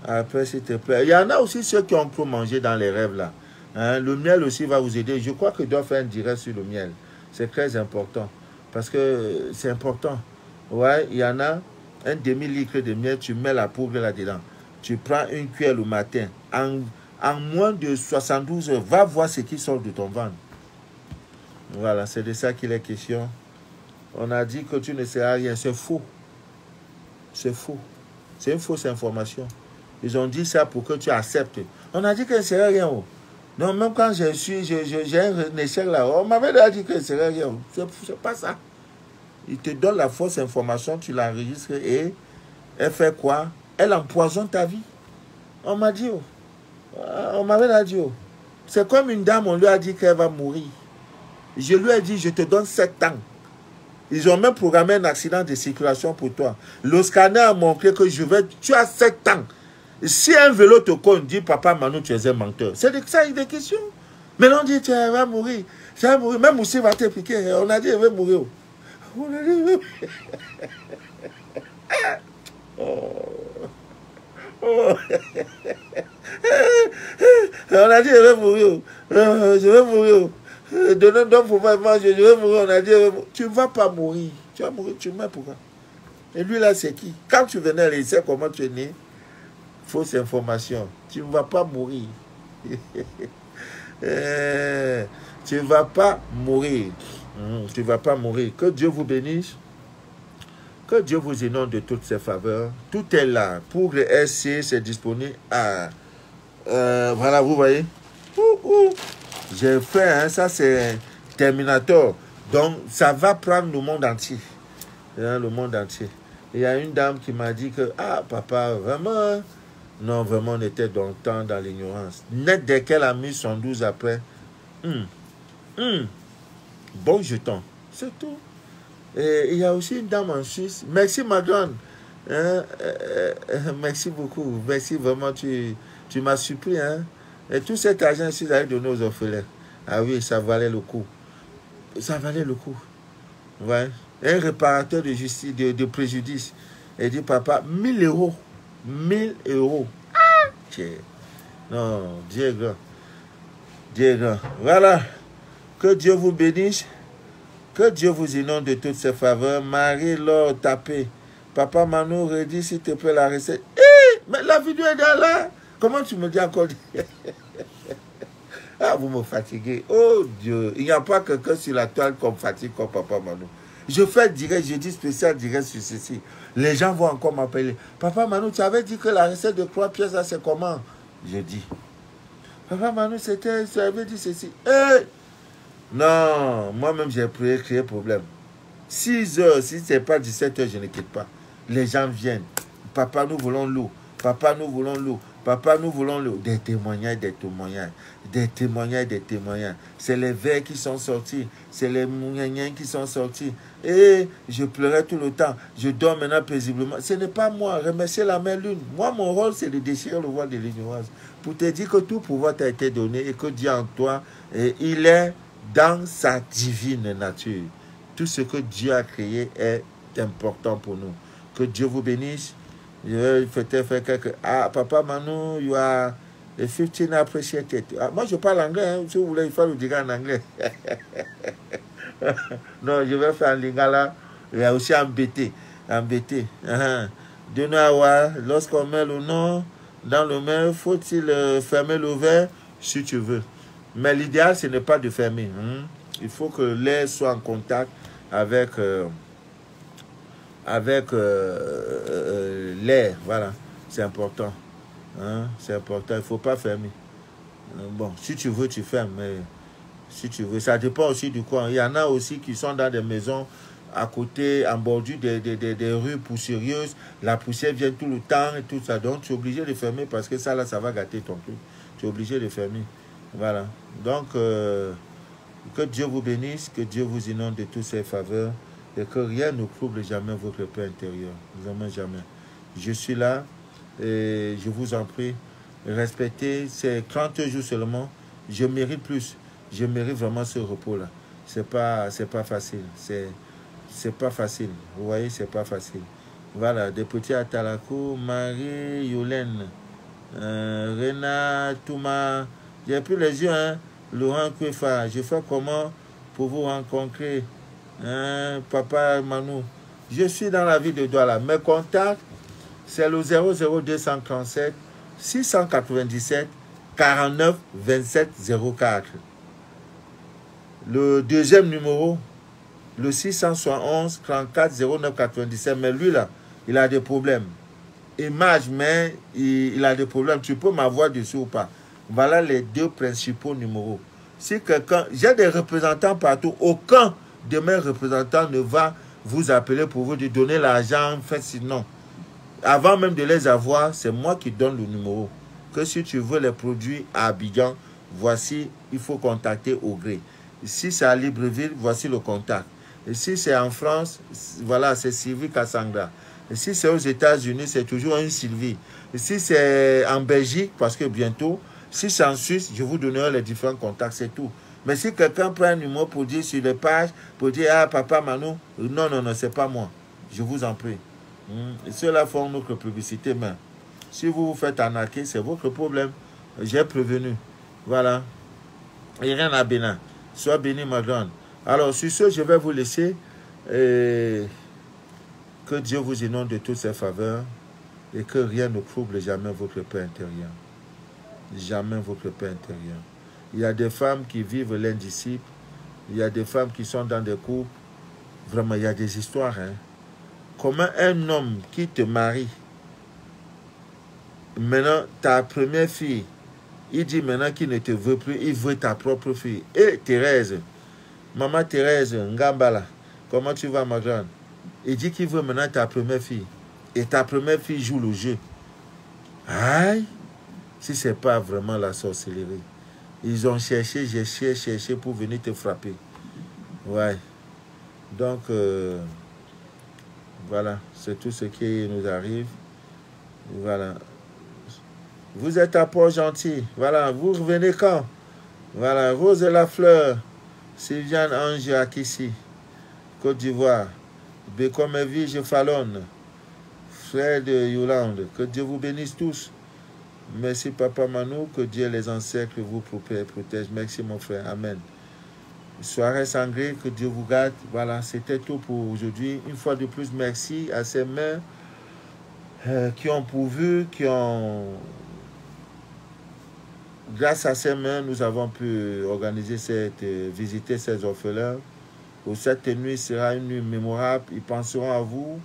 Après, s'il te plaît. Il y en a aussi ceux qui ont trop mangé dans les rêves là. Hein? Le miel aussi va vous aider. Je crois que je dois faire un direct sur le miel. C'est très important. Parce que c'est important. Ouais, il y en a un demi-litre de miel, tu mets la poudre là-dedans. Tu prends une cuillère le matin. En moins de 72 heures, va voir ce qui sort de ton ventre. Voilà, c'est de ça qu'il est question. On a dit que tu ne sais rien. C'est faux. C'est faux. C'est une fausse information. Ils ont dit ça pour que tu acceptes. On a dit que ne sait rien. Oh. Non, même quand j'ai un échec là, on m'avait déjà dit que ne sait rien. C'est pas ça. Il te donne la fausse information, tu l'enregistres et elle fait quoi? Elle empoisonne ta vie. On m'a dit. Oh. On m'avait déjà dit. Oh. C'est comme une dame, on lui a dit qu'elle va mourir. Je lui ai dit, je te donne 7 ans. Ils ont même programmé un accident de circulation pour toi. Le scanner a montré que tu as 7 ans. Si un vélo te cogne, dit papa Manu, tu es un menteur. C'est ça, il y a des questions. Mais on dit, tu vas mourir. Tu vas mourir. Même aussi va te piquer. On a dit, elle va mourir. On a dit, on a dit, elle va mourir. Je vais mourir. Donnons donc pour pas manger, je vais mourir. On a dit, tu ne vas pas mourir. Tu vas mourir, tu meurs pourquoi? Et lui là, c'est qui? Quand tu venais, il sait comment tu es né. Fausse information. Tu ne vas pas mourir. Tu ne vas pas mourir. Tu ne vas pas mourir. Que Dieu vous bénisse. Que Dieu vous inonde de toutes ses faveurs. Tout est là. Pour le SC, c'est disponible à... voilà, vous voyez. J'ai fait, hein, ça c'est Terminator. Donc, ça va prendre le monde entier. Le monde entier. Il y a une dame qui m'a dit que, ah, papa, vraiment, Non, vraiment, on était longtemps dans l'ignorance. Net dès qu'elle a mis son 12 après. Bon jeton. C'est tout. Et il y a aussi une dame en Suisse. Merci, ma grande. Merci beaucoup. Merci, vraiment, tu m'as surpris. Hein? Et tout cet argent, si j'avais donné aux orphelins. Ah oui, ça valait le coup. Ça valait le coup. Ouais. Un réparateur de justice, de préjudice. Il dit, papa, 1000 euros. 1000 euros. Non, Dieu est grand. Dieu est grand. Voilà. Que Dieu vous bénisse. Que Dieu vous inonde de toutes ses faveurs. Marie-Laure Tapé. Papa Manu, redis s'il te plaît la recette. Mais la vidéo est là. Comment tu me dis encore? Ah, vous me fatiguez. Oh Dieu. Il n'y a pas quelqu'un sur la toile comme fatigue comme Papa Manu. Je fais direct, je dis spécial direct sur ceci. Les gens vont encore m'appeler. Papa Manu, tu avais dit que la recette de 3 pièces, là, c'est comment? Je dis. Papa Manu, c'était, tu avais dit ceci. Non, moi-même, j'ai créé problème. 6 heures, si ce n'est pas 17 heures, je ne quitte pas. Les gens viennent. Papa, nous voulons l'eau. Papa, nous voulons l'eau. Papa, nous voulons l'eau. Des témoignages, des témoignages. Des témoignages, des témoignages. C'est les vers qui sont sortis. C'est les mouniens qui sont sortis. Et je pleurais tout le temps. Je dors maintenant paisiblement. Ce n'est pas moi. Remercier la mère lune. Moi, mon rôle, c'est de déchirer le voile de l'ignorance. Pour te dire que tout pouvoir t'a été donné et que Dieu en toi, il est dans sa divine nature. Tout ce que Dieu a créé est important pour nous. Que Dieu vous bénisse. Je vais faire quelques... Ah, Papa Manu, you are a 15 appreciated. Ah, moi, je parle anglais. Hein. Si vous voulez, il faut le dire en anglais. Non, je vais faire en lingala. Il y a aussi embêté. Embêté. De nous avoir, lorsqu'on met le nom dans le mail, faut-il fermer le verre si tu veux. Mais l'idéal, ce n'est pas de fermer. Il faut que l'air soit en contact avec l'air. Voilà, c'est important. C'est important, il ne faut pas fermer. Bon, si tu veux, tu fermes. Mais si tu veux, ça dépend aussi du coin. Il y en a aussi qui sont dans des maisons à côté, en bordure des rues poussiéreuses. La poussière vient tout le temps et tout ça. Donc, tu es obligé de fermer parce que ça, là, ça va gâter ton truc. Tu es obligé de fermer. Voilà. Donc, que Dieu vous bénisse, que Dieu vous inonde de toutes ses faveurs et que rien ne trouble jamais votre paix intérieure. Jamais, jamais. Je suis là et je vous en prie, respectez ces 30 jours seulement. Je mérite plus. Je mérite vraiment ce repos-là. C'est pas facile. C'est pas facile. Vous voyez, c'est pas facile. Voilà, des petits Atalakou, Marie, Yolène, Rena, Touma. J'ai plus les yeux, hein. Laurent Kwefa, je fais comment pour vous rencontrer, Papa Manu? Je suis dans la ville de Douala. Mes contacts, c'est le 00237 697 49 27 04. Le deuxième numéro, le 671 34 09 97. Mais lui là, il a des problèmes. Image, mais il a des problèmes. Tu peux m'avoir dessus ou pas? Voilà les deux principaux numéros. Si quelqu'un, j'ai des représentants partout, aucun de mes représentants ne va vous appeler pour vous donner l'argent. Fait sinon, avant même de les avoir, c'est moi qui donne le numéro. Que si tu veux les produits à Abidjan, voici, il faut contacter au gré. Si c'est à Libreville, voici le contact. Et si c'est en France, voilà, c'est Sylvie Kassanga. Et si c'est aux États-Unis, c'est toujours une Sylvie. Et si c'est en Belgique, parce que bientôt, si c'est en Suisse, je vous donnerai les différents contacts, c'est tout. Mais si quelqu'un prend un numéro pour dire sur les pages, pour dire, ah, Papa Manu, non, non, non, c'est pas moi. Je vous en prie. Ceux-là font notre publicité, mais si vous vous faites arnaquer, c'est votre problème. J'ai prévenu. Voilà. Et rien à bénin. Sois béni, ma grande. Alors, sur ce, je vais vous laisser. Que Dieu vous inonde de toutes ses faveurs et que rien ne trouble jamais votre paix intérieure. Jamais votre paix intérieure. Il y a des femmes qui vivent l'indisciple. Il y a des femmes qui sont dans des couples. Vraiment, il y a des histoires. Hein. Comment un homme qui te marie, maintenant, ta première fille, il dit maintenant qu'il ne te veut plus, il veut ta propre fille. Et Thérèse, maman Thérèse, Ngambala, comment tu vas, ma grande? Il dit qu'il veut maintenant ta première fille. Et ta première fille joue le jeu. Aïe, si ce n'est pas vraiment la sorcellerie. Ils ont cherché, cherché pour venir te frapper. Ouais. Donc, voilà, c'est tout ce qui nous arrive. Voilà. Vous êtes à Port-Gentil. Voilà, vous revenez quand? Voilà, Rose et la Fleur. Sylviane Ange Akissi. Côte d'Ivoire. Bécom et Vige Fallon. Frère de Yolande. Que Dieu vous bénisse tous. Merci Papa Manou. Que Dieu les ancêtres vous protège. Merci mon frère. Amen. Soirée sangrée. Que Dieu vous garde. Voilà, c'était tout pour aujourd'hui. Une fois de plus, merci à ces mères qui ont pourvu, qui ont... Grâce à ces mains, nous avons pu organiser visiter ces orphelins. Où cette nuit sera une nuit mémorable. Ils penseront à vous.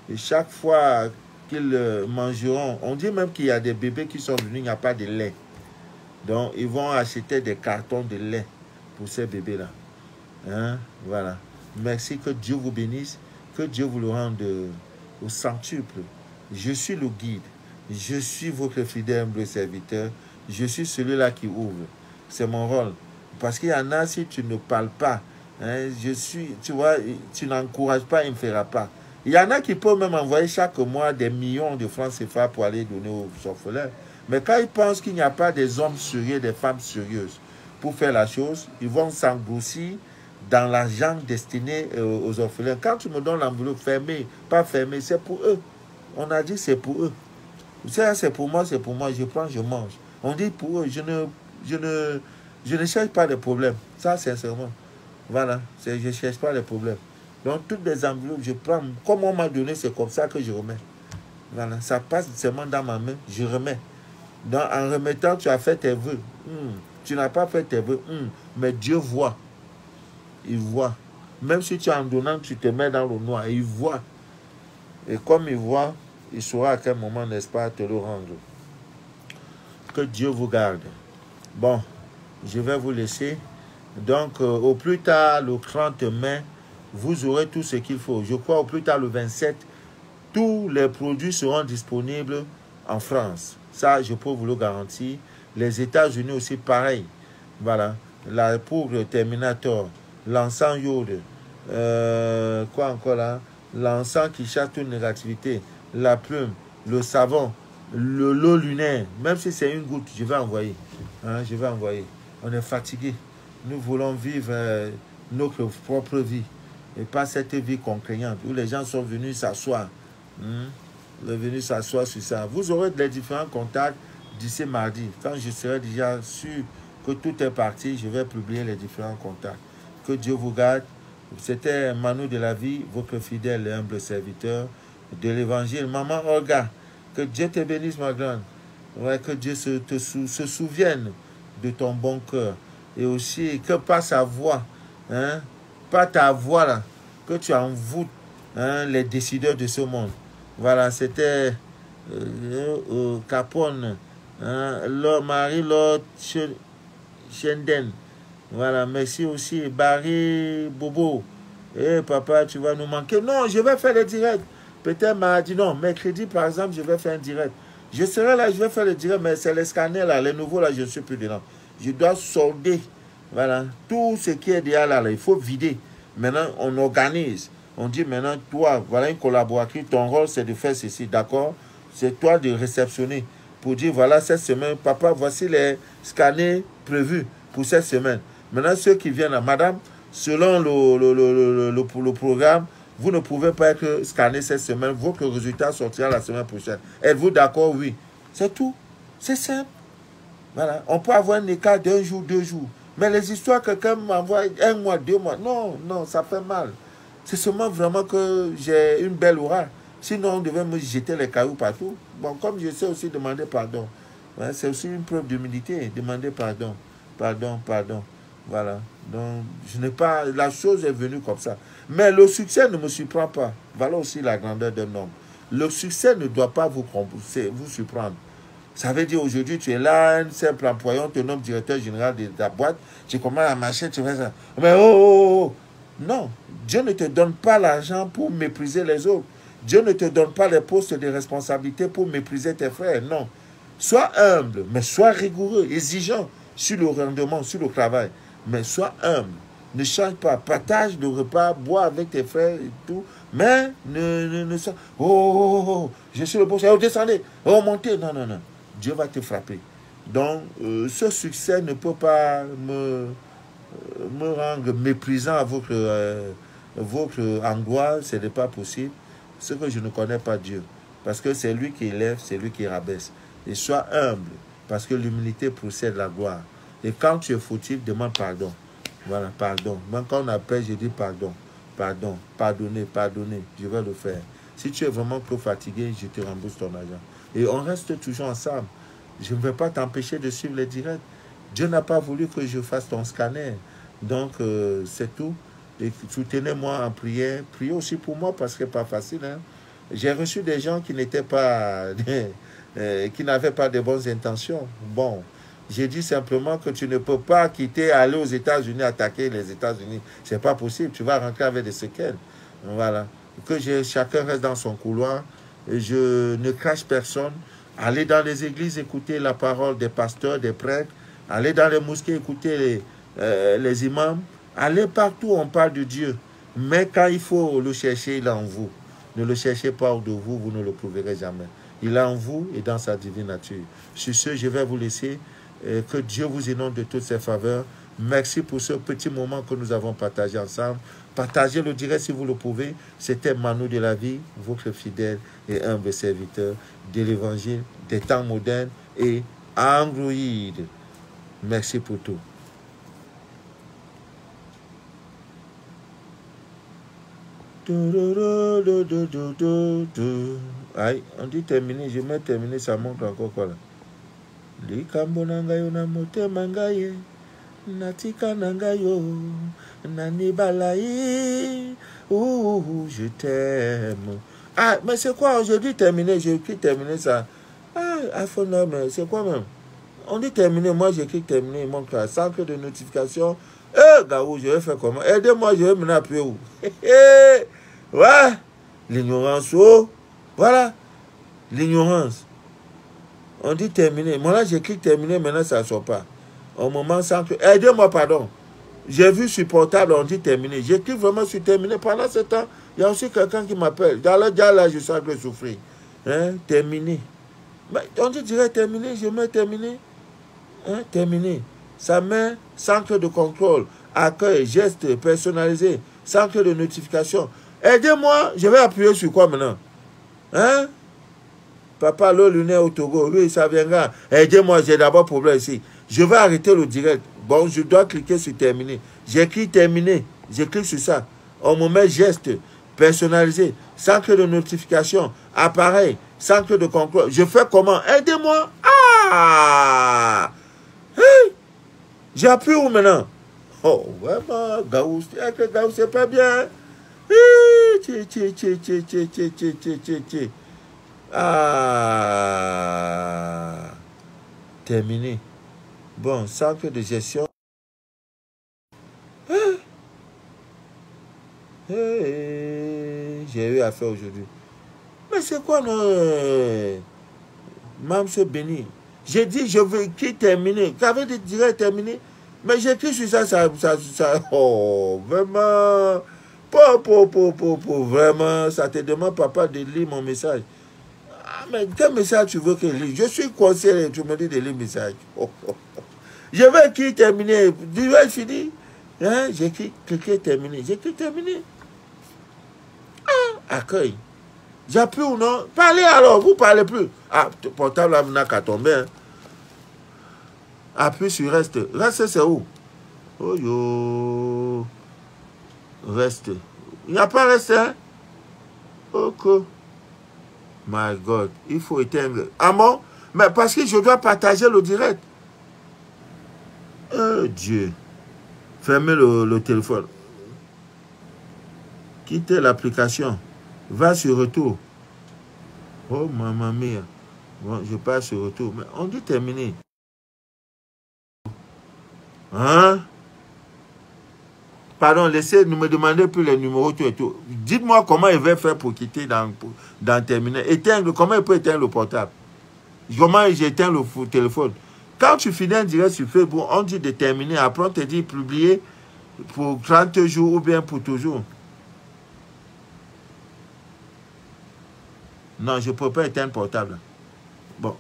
Et chaque fois qu'ils mangeront, on dit même qu'il y a des bébés qui sont venus, il n'y a pas de lait. Donc, ils vont acheter des cartons de lait pour ces bébés-là. Hein? Voilà. Merci, que Dieu vous bénisse. Que Dieu vous le rende au centuple. Je suis le guide. Je suis votre fidèle serviteur. Je suis celui-là qui ouvre. C'est mon rôle. Parce qu'il y en a, si tu ne parles pas, hein, tu vois, tu n'encourages pas, il ne fera pas. Il y en a qui peuvent même envoyer chaque mois des millions de francs CFA pour aller donner aux orphelins. Mais quand ils pensent qu'il n'y a pas des hommes sérieux, des femmes sérieuses pour faire la chose, ils vont s'engrossir dans l'argent destiné aux orphelins. Quand tu me donnes l'enveloppe fermée, pas fermée, c'est pour eux. On a dit c'est pour eux. Ça, c'est pour moi, je prends, je mange. On dit pour eux, je ne cherche pas de problème. Ça, sincèrement. Voilà, je ne cherche pas les problèmes. Donc, toutes les enveloppes, je prends. Comme on m'a donné, c'est comme ça que je remets. Voilà, ça passe seulement dans ma main, je remets. Donc, en remettant, tu as fait tes vœux. Tu n'as pas fait tes vœux. Mais Dieu voit. Il voit. Même si tu es en donnant, tu te mets dans le noir. Il voit. Et comme il voit, il saura à quel moment, n'est-ce pas, te le rendre. Que Dieu vous garde. Bon, je vais vous laisser. Donc, au plus tard, le 30 mai, vous aurez tout ce qu'il faut. Je crois au plus tard, le 27, tous les produits seront disponibles en France. Ça, je peux vous le garantir. Les États-Unis aussi, pareil. Voilà. La poudre Terminator, l'encens Yode, quoi encore là? L'encens qui chasse toute négativité, la plume, le savon, l'eau lunaire. Même si c'est une goutte, je vais envoyer. Hein, je vais envoyer. On est fatigué. Nous voulons vivre notre propre vie. Et pas cette vie contraignante où les gens sont venus s'asseoir. Venus s'asseoir sur ça. Vous aurez les différents contacts d'ici mardi. Quand je serai déjà sûr que tout est parti, je vais publier les différents contacts. Que Dieu vous garde. C'était Manu de la vie, votre fidèle et humble serviteur de l'évangile. Maman Olga, que Dieu te bénisse, ma grande. Ouais, que Dieu se souvienne de ton bon cœur. Et aussi que par sa voix, hein, pas ta voix là, que tu envoûtes les décideurs de ce monde. Voilà, c'était Capone, Marie-Laure Chenden. Voilà, merci aussi Barry Bobo. Papa, tu vas nous manquer. Non, je vais faire le direct. Peut-être m'a dit non, mercredi par exemple, je vais faire un direct. Je serai là, je vais faire le direct, mais c'est les scanners là, les nouveaux là, je ne suis plus dedans. Je dois solder. Voilà, tout ce qui est déjà là, il faut vider. Maintenant, on organise. On dit maintenant, toi, voilà une collaboratrice, ton rôle c'est de faire ceci, d'accord? C'est toi de réceptionner pour dire, voilà, cette semaine, papa, voici les scanners prévus pour cette semaine. Maintenant, ceux qui viennent là, madame, selon le programme, vous ne pouvez pas être scanné cette semaine, votre résultat sortira la semaine prochaine. Êtes-vous d'accord? Oui. C'est tout. C'est simple. Voilà. On peut avoir un écart d'un jour, 2 jours. Mais les histoires, quelqu'un m'envoie 1 mois, 2 mois. Non, non, ça fait mal. C'est seulement vraiment que j'ai une belle aura. Sinon, on devait me jeter les cailloux partout. Bon, comme je sais aussi demander pardon. Ouais, c'est aussi une preuve d'humilité. Demander pardon. Pardon, pardon. Voilà. Donc, je n'ai pas... La chose est venue comme ça. Mais le succès ne me surprend pas. Voilà aussi la grandeur d'un homme. Le succès ne doit pas vous surprendre. Ça veut dire aujourd'hui, tu es là, un simple employé, on te nomme directeur général de ta boîte, tu commences à marcher, tu fais ça. Mais oh. Non, Dieu ne te donne pas l'argent pour mépriser les autres. Dieu ne te donne pas les postes de responsabilité pour mépriser tes frères. Non. Sois humble, mais sois rigoureux, exigeant sur le rendement, sur le travail. Mais sois humble. Ne change pas. Partage le repas, bois avec tes frères et tout. Mais ne sois... Je suis le boss. Oh, descendez. Oh, montez. Non, non, non. Dieu va te frapper. Donc, ce succès ne peut pas me rendre méprisant à votre angoisse. Ce n'est pas possible. Ce que je ne connais pas Dieu. Parce que c'est lui qui élève, c'est lui qui rabaisse. Et sois humble. Parce que l'humilité procède de la gloire. Et quand tu es fautif, demande pardon. Voilà, pardon. Même quand on appelle, je dis pardon. Pardon. Pardonnez, pardonnez. Je vais le faire. Si tu es vraiment trop fatigué, je te rembourse ton argent. Et on reste toujours ensemble. Je ne vais pas t'empêcher de suivre les directs. Dieu n'a pas voulu que je fasse ton scanner. Donc, c'est tout. Et soutenez-moi en prière. Priez aussi pour moi parce que ce n'est pas facile. Hein. J'ai reçu des gens qui n'étaient pas... qui n'avaient pas de bonnes intentions. Bon, j'ai dit simplement que tu ne peux pas quitter, aller aux États-Unis, attaquer les États-Unis. Ce n'est pas possible. Tu vas rentrer avec des séquelles. Voilà. Que chacun reste dans son couloir. Et je ne crache personne. Allez dans les églises, écouter la parole des pasteurs, des prêtres. Allez dans les mosquées, écouter les imams. Allez partout, on parle de Dieu. Mais quand il faut le chercher, il est en vous. Ne le cherchez pas hors de vous, vous ne le trouverez jamais. Il est en vous et dans sa divine nature. Sur ce, je vais vous laisser. Que Dieu vous inonde de toutes ses faveurs. Merci pour ce petit moment que nous avons partagé ensemble. Partagez le direct si vous le pouvez. C'était Manu de la vie, votre fidèle et humble serviteur de l'évangile des temps modernes et Android. Merci pour tout. Aïe, on dit terminé, je mets terminé, ça montre encore quoi là. Likambo nangayo na motema ngaye natika nangayo nanibalayi je t'aime. Ah, mais c'est quoi aujourd'hui terminé? J'ai écrit terminé ça. Ah, iPhone, mais c'est quoi même? On dit terminé, moi j'écris terminé, il manque là. Centre de notification. Garou, je vais faire comment? Aidez-moi, je vais mener appuyer où? Ouais, l'ignorance, oh, voilà, l'ignorance. On dit terminé. Moi là, j'écris terminé, maintenant ça ne sort pas. Au moment sans que... Aidez-moi, pardon. J'ai vu sur portable, on dit terminé. J'écris vraiment sur terminé. Pendant ce temps, il y a aussi quelqu'un qui m'appelle. Dans le dialogue, là, je sens que je souffre. Hein? Terminé. Mais on dit direct terminé, je mets terminé. Hein? Terminé. Ça met centre de contrôle, accueil, geste personnalisé, centre de notification. Aidez-moi, je vais appuyer sur quoi maintenant? Hein? Papa, le lunaire au Togo, oui, ça viendra. Aidez-moi, j'ai d'abord problème ici. Je vais arrêter le direct. Bon, je dois cliquer sur terminer. J'écris terminer. Je clique sur ça. On me met geste personnalisé, centre de notification, appareil, centre de contrôle. Je fais comment? Aidez-moi. Ah! Hey! J'appuie où maintenant? Oh, vraiment, Gaou, c'est pas bien. Ah, terminé. Bon, centre de gestion. J'ai eu affaire aujourd'hui. Mais c'est quoi non? Mme béni. J'ai dit, je veux qui terminer. Qu'avait dit direct terminé. Mais j'écris sur ça, oh, vraiment. Vraiment, ça te demande, papa, de lire mon message. Ah, mais quel message tu veux que je lise? Je suis conseiller, tu me dis de lire le message. Je vais écrire terminer. Tu vas finir. Hein? J'écris cliquer terminer. J'écris terminer. Ah, accueil. J'appuie ou non? Parlez alors, vous parlez plus. Ah, portable là, n'a qu'à tomber. Hein? Appuie sur reste. Reste, c'est où? Oh yo. Reste. Il n'y a pas reste, hein? Ok. My God. Il faut éteindre. Ah bon? Mais parce que je dois partager le direct. Oh Dieu. Fermez le téléphone. Quittez l'application. Va sur retour. Oh, maman mia. Bon, je passe sur retour. Mais on dit terminé. Hein? Pardon, laissez, ne me demandez plus les numéros, tout et tout. Dites-moi comment il va faire pour quitter dans terminer. Éteindre, comment il peut éteindre le portable? Comment j'éteins le téléphone? Quand tu finis un direct sur Facebook, on dit de terminer. Après, on te dit publier pour 30 jours ou bien pour toujours. Non, je ne peux pas éteindre portable. Bon.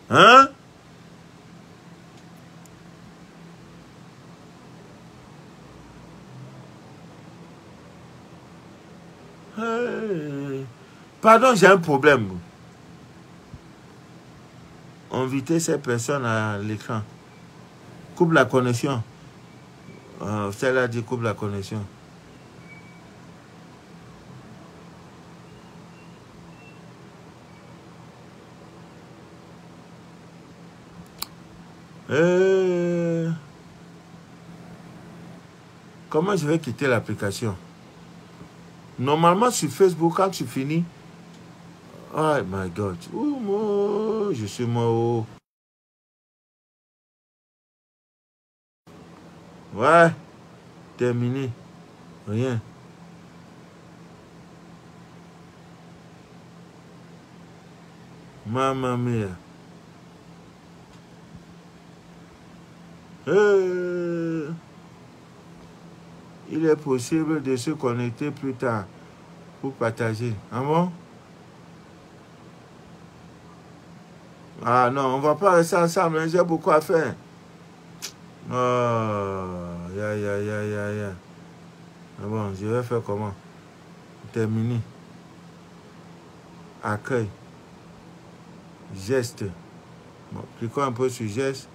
Hein? Pardon, j'ai un problème. Inviter ces personnes à l'écran. Coupe la connexion. Celle-là dit coupe la connexion. Comment je vais quitter l'application? Normalement, sur Facebook, quand tu finis... Oh my God. Ouh, je suis mort. Ouais. Terminé. Rien. Mamma mia. Il est possible de se connecter plus tard pour partager. Ah bon? Ah non, on ne va pas rester ensemble, j'ai beaucoup à faire. Oh, ya. Ah bon, je vais faire comment? Terminer. Accueil. Geste. Bon, cliquons un peu sur geste.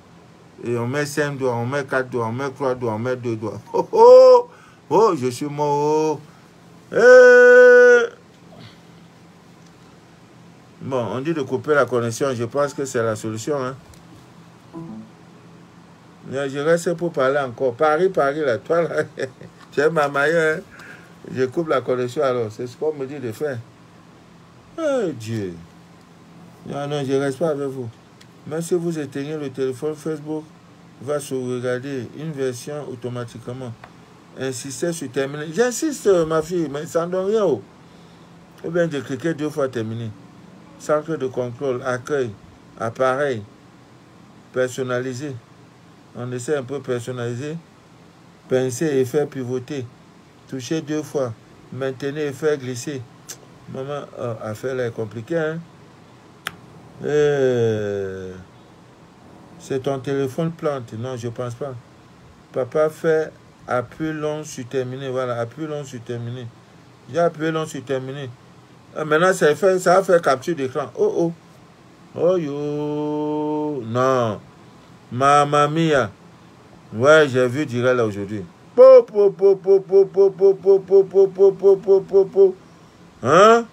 Et on met 5 doigts, on met 4 doigts, on met 3 doigts, on met 2 doigts. Oh, oh, oh, je suis mort. Bon, on dit de couper la connexion. Je pense que c'est la solution. Hein. Je reste pour parler encore. Paris, là. Toi, là, tu es ma maillot. Hein. Je coupe la connexion alors. C'est ce qu'on me dit de faire. Oh, Dieu. Non, je ne reste pas avec vous. Mais si vous éteignez le téléphone, Facebook va sauvegarder une version automatiquement. Insistez sur terminer. J'insiste, ma fille, mais ça ne donne rien. Ou bien de cliquer 2 fois terminer. Centre de contrôle, accueil, appareil, personnalisé. On essaie un peu personnaliser. Pincer et faire pivoter. Toucher 2 fois. Maintenir et faire glisser. Maman, affaire là est compliquée, hein? C'est ton téléphone plante. Non, je ne pense pas. Papa fait appui long sur terminer. Voilà, appui long sur terminer. J'ai appuyé long sur terminer. Maintenant, ça va faire capture d'écran. Oh, oh. Oh, yo. Non. Mamma mia. Ouais, j'ai vu direct là aujourd'hui. Hein?